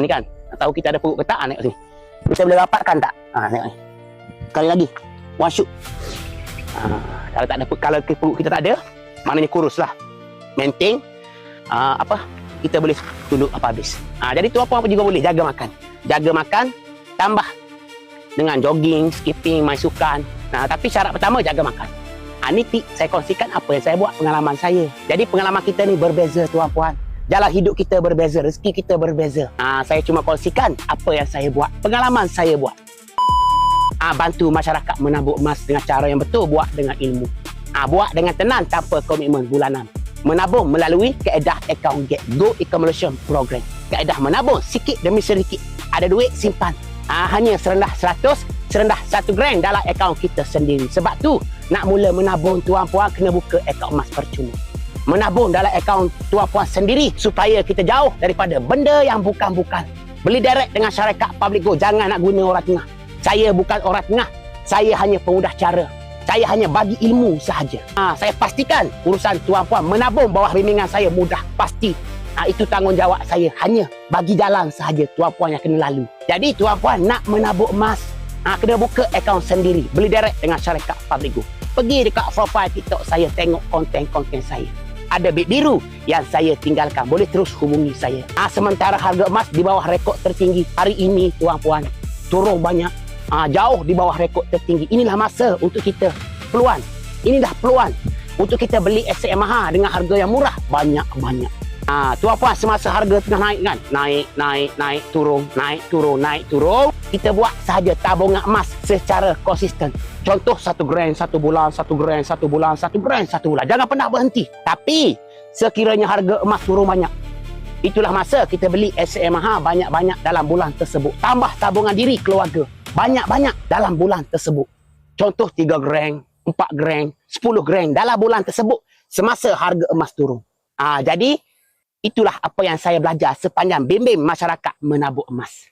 Ni kan, nak tahu kita ada perut ke tak, tengok sini. Kita boleh rapatkan tak? Tengok ni. Sekali lagi. One shoot. Kalau tak ada, kalau perut kita tak ada, maknanya kurus lah. Maintain. Kita boleh tunduk apa habis. Jadi tuan-puan pun juga boleh jaga makan. Jaga makan, tambah dengan jogging, skipping, main sukan. Tapi syarat pertama, jaga makan. Ni tip saya kongsikan apa yang saya buat, pengalaman saya. Jadi pengalaman kita ni berbeza tuan-puan. Jalan hidup kita berbeza, rezeki kita berbeza. Saya cuma kongsikan apa yang saya buat, pengalaman saya buat. Bantu masyarakat menabur emas dengan cara yang betul, buat dengan ilmu. Buat dengan tenang tanpa komitmen bulanan. Menabung melalui kaedah account get Go Accumulation Program. Kaedah menabung sikit demi sedikit. Ada duit, simpan. Hanya serendah 100, serendah 1 gram dalam akaun kita sendiri. Sebab tu, nak mula menabung tuan-puan kena buka akaun emas percuma. Menabung dalam akaun tuan-puan sendiri supaya kita jauh daripada benda yang bukan-bukan. Beli direct dengan syarikat Public Go. Jangan nak guna orang tengah. Saya bukan orang tengah. Saya hanya pemudah cara. Saya hanya bagi ilmu sahaja. Saya pastikan urusan tuan-puan menabung bawah bimbingan saya mudah. Pasti. Itu tanggungjawab saya. Hanya bagi jalan sahaja tuan-puan yang kena lalu. Jadi tuan-puan nak menabung emas, kena buka akaun sendiri. Beli direct dengan syarikat Public Go. Pergi dekat profile TikTok saya, tengok konten-konten saya. Ada bit biru yang saya tinggalkan. Boleh terus hubungi saya. Sementara harga emas di bawah rekod tertinggi hari ini tuan-puan. Turun banyak. Jauh di bawah rekod tertinggi. Inilah masa untuk kita. Peluang. Inilah peluang untuk kita beli aset yang mahal dengan harga yang murah. Banyak-banyak. Tuan-puan, semasa harga tengah naik kan? Naik, turun, naik, turun, naik, turun. Kita buat sahaja tabungan emas secara konsisten. Contoh 1 gram 1 bulan, 1 gram 1 bulan, 1 gram 1 bulan. Jangan pernah berhenti. Tapi, sekiranya harga emas turun banyak, itulah masa kita beli aset yang mahal banyak-banyak dalam bulan tersebut. Tambah tabungan diri keluarga. Banyak-banyak dalam bulan tersebut. Contoh 3 gram, 4 gram, 10 gram dalam bulan tersebut. Semasa harga emas turun. Jadi, itulah apa yang saya belajar sepanjang bimbing masyarakat menabur emas.